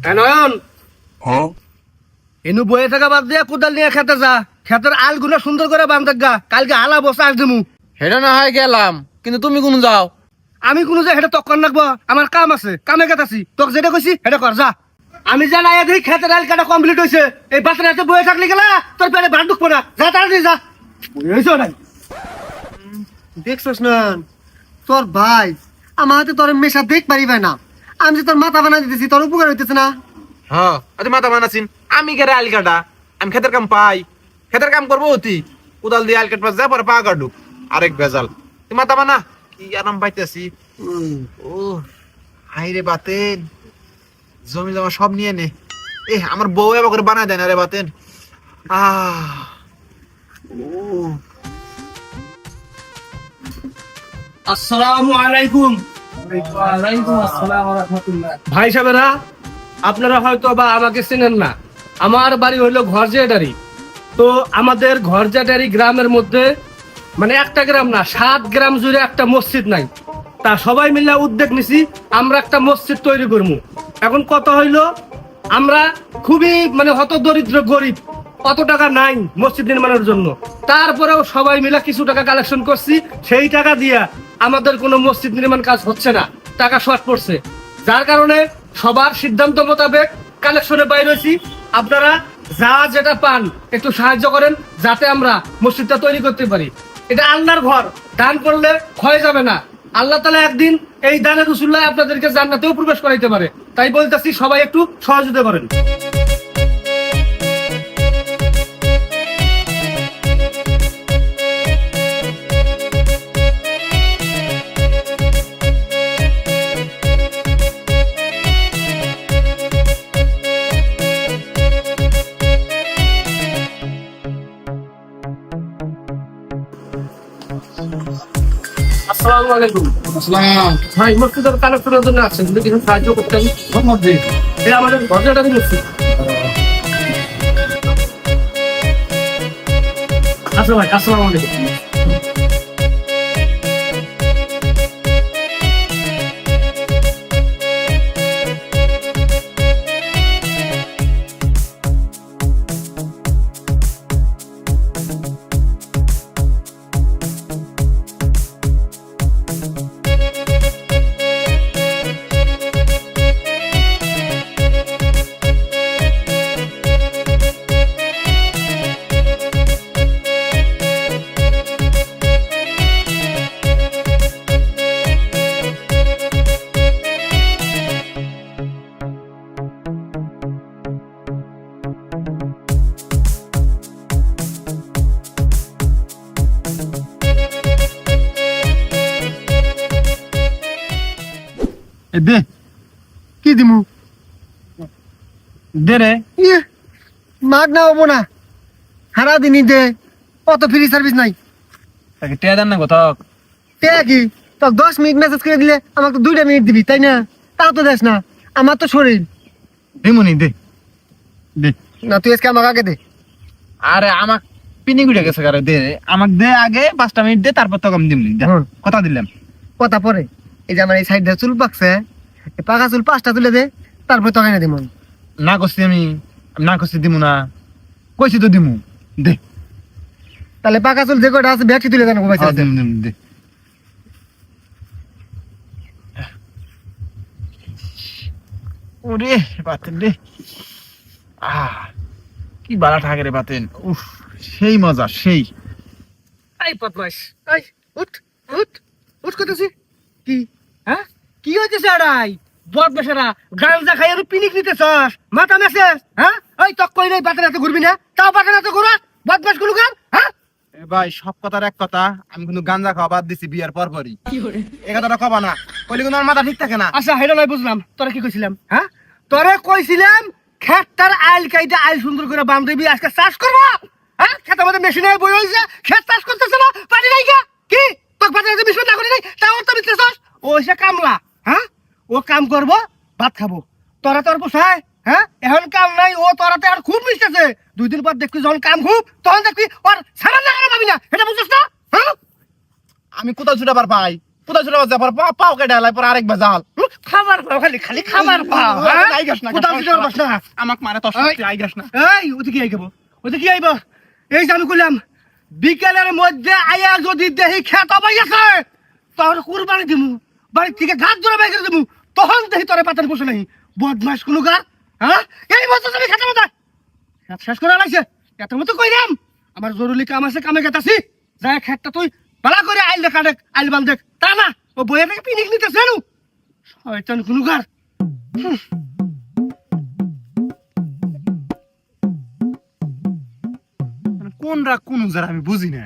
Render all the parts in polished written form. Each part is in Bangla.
নয়ন, এনু বয়ে থাকা বাদ দিয়ে কোদাল নিয়ে খেতে যা। খেতের আল গুলো সুন্দর করে বান্ধ গা, কালকে আলা বসে আস দেমু। সেটা না হয় গেলাম, কিন্তু তুমি কোন যাও? আমি কোনো যে সেটা তখন রাখবো, আমার কাম আছে, কামে গেতাছি। তোকে যেটা কইছি সেটা কর যা। আমি যা নাই দেখি খেতের আল কাটা কমপ্লিট হয়েছে। এই বাচ্চারা এত বয়ে থাকলে গেলা তোর পেটে ভাত ঢুকবো না। যা তাড়াতাড়ি যা। বুঝেছো নাই? দেখছস না তোর ভাই আমার হাতে তোর মেশা দেখ পারিবে না। আমি যে তোর মাথা বানা দিতেছি, তোর উপকার হইতেছে না। হ্যাঁ আচ্ছা মাথা বানাছিন, আমি কেরে আল কাটা? আমি খেতের কাম পাই, খেতের কাম করবো অতি কোদাল দিয়ে আল কাটবা যা পরে পা কাটুক আরেক ভেজাল। তুই মাথা বানা, কি আরাম পাইতেছি। ও হাই রে বাতেন, জমি জমা সব নিয়ে নে। আমার বউ এবার করে বানায় দেয় না রে বাতেন। আসসালামু আলাইকুম। ভাই সাহেবেরা, আপনারা হয়তো বা আমাকে চেনেন না। আমার বাড়ি হইলো ঘরজাটারি। তো আমাদের ঘরজাটারি গ্রামের মধ্যে মানে একটা গ্রাম না, 7 গ্রাম জুড়ে একটা মসজিদ নাই। তা সবাই মিলে উদ্যোগ নিছি আমরা একটা মসজিদ তৈরি করবো। এখন কথা হইলো আমরা খুবই মানে হত দরিদ্র গরিব, অত টাকা নাই মসজিদ নির্মাণের জন্য। তারপরেও সবাই মিলে কিছু টাকা কালেকশন করছি। সেই টাকা দিয়া আমাদের কোনো মসজিদ নির্মাণ কাজ হচ্ছে না, টাকা শর্ট পড়ছে। যার কারণে সবার সিদ্ধান্ত মোতাবেক কালেকশনে বাইর হয়েছি। আপনারা যা যেটা পান একটু সাহায্য করেন, যাতে আমরা মসজিদটা তৈরি করতে পারি। এটা আল্লাহর ঘর, দান করলে ক্ষয় যাবে না। আল্লাহ তাআলা একদিন এই দানের উসুল্লায় আপনাদেরকে জান্নাতেও প্রবেশ করাইতে পারে। তাই বলতেছি সবাই একটু সহযোগিতা করেন। আসসালামু আলাইকুম। ভাই মসজিদের কালেকশনের জন্য আছেন, যদি কিছু সাহায্য করতেন। এটা আমাদের ঘরজাটারি মসজিদ। আচ্ছা ভাই, আসসালামু আলাইকুম। দে কি দিমু? দে রে। মাগ না হবো না, হারা দিনই দে। অত ফ্রি সার্ভিস নাই। তাকে টেয়া দেন না কোথাও? তে কি তোর 10 মিনিট মেসেজ করে দিলে আমাকে তো 2টা মিনিট দিবি, তাই না? তাও তো দেস না। আমার তো শরীর দিমুনি দে দে। না, তুই আজকে আমাকে আগে দে। আরে আমাক পিনি গুড়ে গেছে কারে, দে আমাক দে আগে 5টা মিনিট দে, তারপর তো আমি দিমনি। কথা দিলাম। কথা পরে এই যে আমার এই সাইডে চুল পাকছে, এই পাকা চুল 5টা তুলে দে, তারপর তো এনে দিমু। না করছি আমি না করছি দিমু না, কইছি তো দিমু। দে তাহলে পাকা চুল যে কটা আছে ব্যাগটি তুলে দেন। দে। ওরে বাতেন রে, কি বালা ঠাকে রে বাতেন। উফ, সেই মজা সেই। এই বদমাইশ, এই উঠ উঠ উঠ করতেছি। কি হ্যাঁ কি হইতেছে? আড়াই বদমাইশেরা গাঞ্জা খাই আর পিনিক নিতেছস, মাথা মেসেস। হ্যাঁ ওই তক কই নাই, বাতের হাতে ঘুরবি না, তাও বাতের হাতে ঘুরা। বদমাইশ গুলো গান। হ্যাঁ এ ভাই, সব কথার এক কথা, আমি কিন্তু গাঞ্জা খাওয়া বাদ দিছি বিয়ার পরপরই। এই কথাটা কবা না, কইলে কিন্তু আমার মাথা ঠিক থাকে না। আচ্ছা হেডা নয়, বুঝলাম। তোরা কি কইছিলাম? হ্যাঁ তোরে কইছিলাম খেতটার আইল কাইটা আইল সুন্দর করে বাঁধ দিবি, আজকে চাষ করবো। হ্যাঁ খেতের মধ্যে মেশিনে বই হইছে, খেত চাষ করতেছে না, পানি নাই গা। কি তোর বাজারে যে মিশন না করি নাই, তাও তো মিশতেছস। ও হইছে কামলা। হ্যাঁ ও কাম করবো, ভাত খাবো। তোরা তোর পোষায়? হ্যাঁ এখন কাম নাই, ও তোরাতে আর খুব মিশতেছে। 2 দিন পর দেখবি যখন কাম খুব, তখন দেখবি ওর সামান লাগানো পাবি না। এটা বুঝছস না? হ্যাঁ আমি কোথাও ছুটাবার পাই, কোথাও ছুটাবার যাবার পাও কেটে পর আরেক ভেজাল। খাবার পাও খালি খালি খাবার পাও হ্যাঁ? আই গাছ না কোথাও কিছু করবাস না। আমাক মারে তোর এই। সাথে আই গাছ না এই ওতে কি আইব ওতে কি আইব এই যে আমি কইলাম বিকেলের মধ্যে আয়া যদি দেহি খেত পাই আছে তাহলে কুরবানি দিমু বাড়ি থেকে ঘাট ধরে বাইরে দিমু তখন দেহি তোরে পাতান বসে নাই বদমাস কোনো গার হ্যাঁ এই বছর আমি খেতে মতো শেষ করে লাগছে এত মতো কইরাম আমার জরুরি কাম আছে কামে গেতাছি যাই খেতটা তুই বালা করে আইল দেখা দেখ আইল বাল দেখ তা না ও বইয়ে থেকে পিনিক নিতেছে নু শয়তান কোনো গার কোন রাগ কোন উজার আমি বুঝি না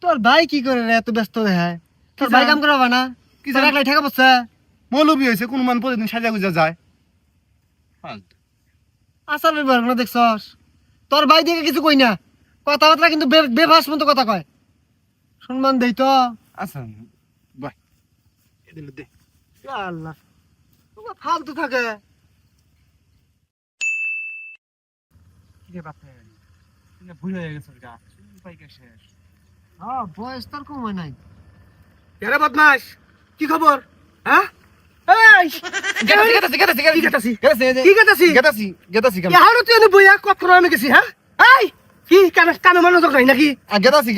তোর ভাই কি করে রে এত ব্যস্ত দেখায় তোর ভাই কাম করাবা না কি জানি? একলাই ঠেকা পড়ছে মৌলবী হয়েছে কোন মান প্রতিদিন সাজা গুজা যায় আসার ব্যবহার না দেখছস তোর ভাই দেখে কিছু কই না কথাবার্তা কিন্তু বেভাস মতো কথা কয় সম্মান দেই তো আচ্ছা বাই এদিন দে ইয়া আল্লাহ তোমার ফালতু থাকে কি রে বাপে তুই ভুল হয়ে গেছিস গা উপায় কে শেষ হ্যাঁ বয়স তোর কম হয় নাই এরে বদমাস কি খবর হ্যাঁ এই গেতাছি কি গেতাছি কি গেতাছি গেতাছি এহানো তুই এনে বইয়া কত আমি গেছি হ্যাঁ এই কি কামে কামে মনোযোগ নাই নাকি গেতাছি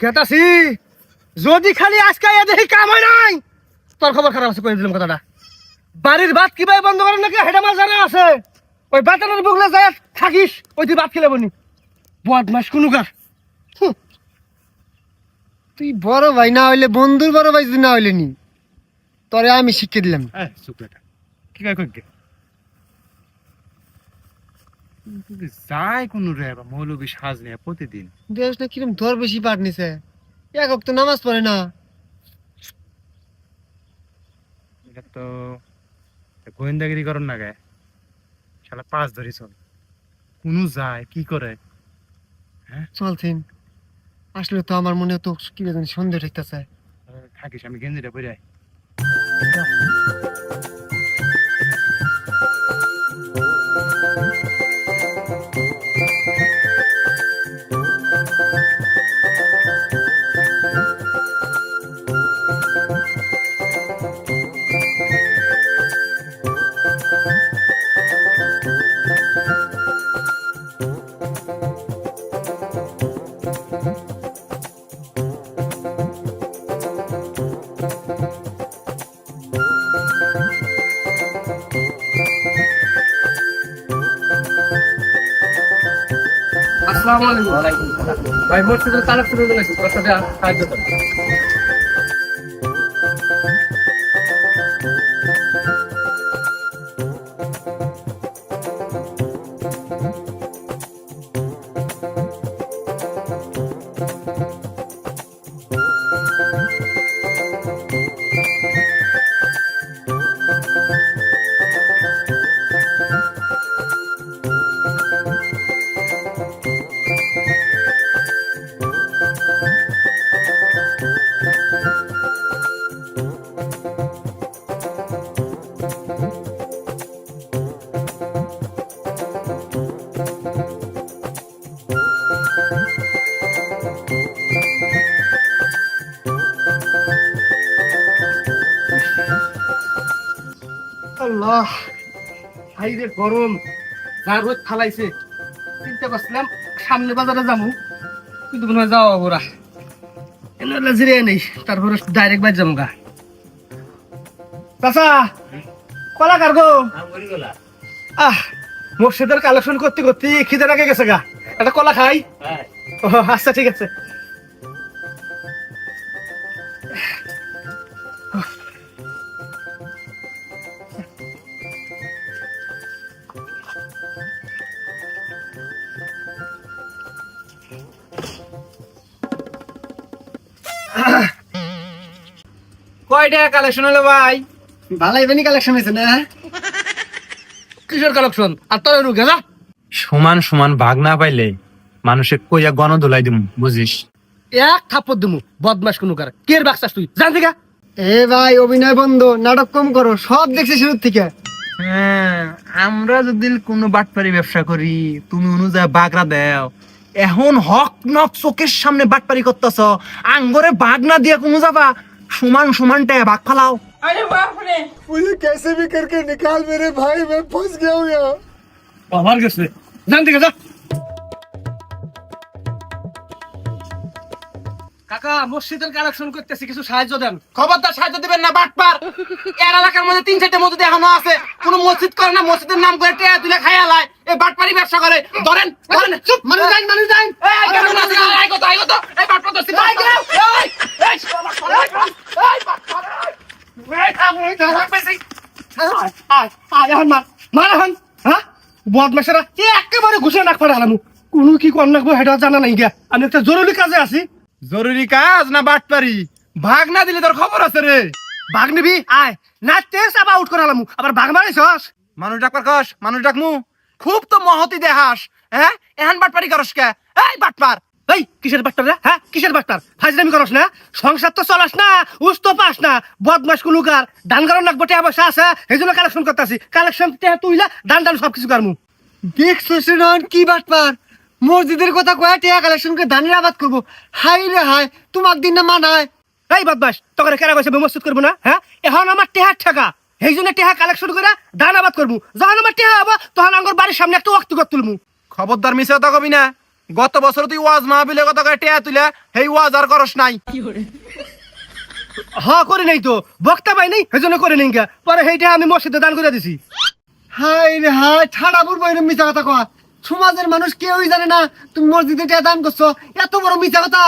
গেতাছি যদি খালি আজকে এ দেখি কাম হয় নাই তোর খবর খারাপ আছে কই দিলাম কথাটা বাড়ির ভাত কিভাবে বন্ধ করেন নাকি হেডা মাছ জানা আছে ওই বাতানের বুকলে যায় থাকিস ওই তুই ভাত খেলে বনি বদমাস কোনো গার তুই বড় ভাই না হইলে বন্ধুর বড় ভাই যদি না হইলে নি তোরে আমি শিক্ষা দিলাম চুপ বেটা কি কয় কই যায় কোন রে মৌলবী সাজ নিয়ে প্রতিদিন দেশ না কিরম ধর বেশি পাট নিছে একক তো নামাজ পড়ে না এটা তো গোয়েন্দাগিরি করেন না গায়ে শালা পাঁচ ধরি চল কোন যায় কি করে চলছেন আসলে তো আমার মনে তো কি জানি সন্দেহ ঠেকতেছে থাকিস আমি গেঞ্জিটা পরে আই আসসালামু আলাইকুম ভাই মসজিদের তালাক শুরু করে তোর সাথে সাহায্য করব আল্লাহ ভাই রে গরম যা রোদ ফালাইছে চিন্তা করছিলাম সামনে বাজারে যাবো কিন্তু মনে হয় যাওয়া ওরা এনে জিরে নেই তারপরে ডাইরেক্ট বাইর যাবো গা চাচা কলা কার্গো আহ মসজিদের কালেকশন করতে করতে খিদে রাখে গেছে গা একটা কলা খাই ও আচ্ছা ঠিক আছে কয়টা কালেকশন হলো ভাই ভালাই বেনি কালেকশন হয়েছে না কিসের কালেকশন আর তোর রুগে যা সমান সমান ভাগ না পাইলে মানুষে কইয়া গণ ধুলাই দিম বুঝিস এক থাপ্পড় দিমু বদমাস কোনো কার কের বাক্সাস তুই জান থেকে এ ভাই অভিনয় বন্ধ নাটক কম করো সব দেখছি শুরু থেকে হ্যাঁ আমরা যদি কোনো বাটপারি ব্যবসা করি তুমি অনুযায়ী বাগরা দেও এখন হক নক চোখের সামনে বাটপারি করতেছ আঙ্গরে বাগ না দিয়ে কোনো যাবা সমান সমান টাকা ভাগ ফালাও अरे बाप रे। मुझे कैसे भी करके निकाल मेरे भाई, मैं फंस गया हूँ यहाँ। বাবার গেছে জান দিকে যা কাকা মসজিদের কালেকশন করতেছি কিছু সাহায্য দেন খবরদার সাহায্য দিবেন না বাটপার। এর এলাকার মধ্যে 3-4টা মসজিদ এখনো আছে, কোন মসজিদ করে না, মসজিদের নাম করে টিয়া তুলে খাইয়া লাই, এই বাটপারি ব্যবসা করে। ধরেন ধরেন, চুপ, মানুষ যান এই কেন না আই কত এই বাটপার দস্তি এই বাটপার এই থাম বেশি আয় আয় এখন মার এখন হ্যাঁ বদমাশেরা একেবারে ঘুষে নাক ফাড়া হলাম কোনো কি কর নাকবো সেটা জানা নাই গিয়া আমি একটা জরুরি কাজে আছি জরুরি কাজ না বাটপারি? ভাগ না দিলে তোর খবর আছে রে। ভাগ নিবি আয় না তেজ আবার আউট করে হলাম আবার ভাগ মারিস মানুষ ডাকবার কস, মানুষ ডাকমু। খুব তো মহতি দেহাস, হ্যাঁ এহান বাটপারি করস কে? এই বাটপার এই কিসের বাট্টার রে হ্যাঁ কিসের বাট্টার ফাজলামি করস না সংসার তো চলাস না উস তো পাস না বদমাস কুলুকার ধান কারণ নাকবো টেয়া পয়সা আছে এই জন্য কালেকশন করতেছি কালেকশন টেয়া তুইলা দান সবকিছু করমু দেখছো শুনন কি বাটপার, মসজিদের কথা কয়ে টিয়া কালেকশন করে ধানের আবাদ করবো। হাই রে হাই, তোমার দিন না মানায়। এই বদমাস তোকে কেনা পয়সা মসজিদ করবো না হ্যাঁ এখন আমার টেহার ঠেকা এই জন্য টেহা কালেকশন করে ধান আবাদ করবো যখন আমার টেহা হবো তখন আমার বাড়ির সামনে একটা ওয়াক্ত তুলমু খবরদার মিছে কথা কবি না। গত বছর তুই ওয়াজ মাহবিলে কথা কয়ে টিয়া তুলে হেই ওয়াজ আর করস নাই। হ করে নেই তো বক্তা পাই নেই এই জন্য করে নেই গা পরে সেইটা আমি মসজিদে দান করে দিছি হাই রে হাই, ঠাড়া বুড়বো এরকম মিথ্যা কথা কয়। সমাজের মানুষ কেউই জানে না তুমি মসজিদে টিয়া দান করছো, এত বড় মিথ্যা কথা।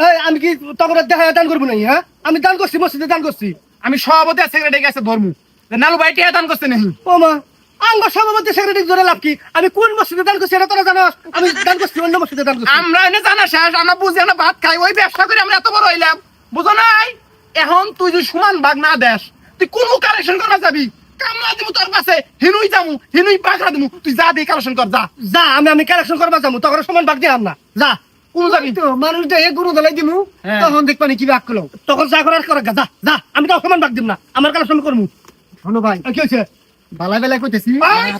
এই আমি কি তখন দেখা দান করবো নাই হ্যাঁ আমি দান করছি মসজিদে দান করছি আমি সভাপতি আর সেক্রেটারি কাছে ধর্মু নালু ভাই টিয়া দান করছে নাহি। ও মা আঙ্গ সভাপতি সেক্রেটারি জোরে লাভ কি আমি কোন মসজিদে দান করছি এটা তোরা জানো আমি দান করছি অন্য মসজিদে দান করছি আমরা এনে জানা শেষ, আমরা বুঝি না ভাত খাই, ওই ব্যবসা করে আমরা এত বড় হইলাম, বুঝো নাই? এখন তুই যদি সমান ভাগ না দেস তুই কোন কালেকশন করা যাবি? কামলা দিমু তোর কাছে, হিনুই যামু, হিনুই পাকড়া দিমু, তুই যা দিয়ে কালেকশন কর যা। যা আমি কালেকশন করবা যাবো তখন সমান ভাগ দিয়ে না যা কোন যাবি? তো মানুষ দেখে গুরু দলাই দিমু, হ্যাঁ। তখন দেখবানি কি ভাগ করলো। তখন যা করার করে যা যা আমি তো সমান ভাগ দিব না আমার কালেকশন করবো শোনো ভাই, কি হয়েছে বালাই বেলায় কইতেছি, এই,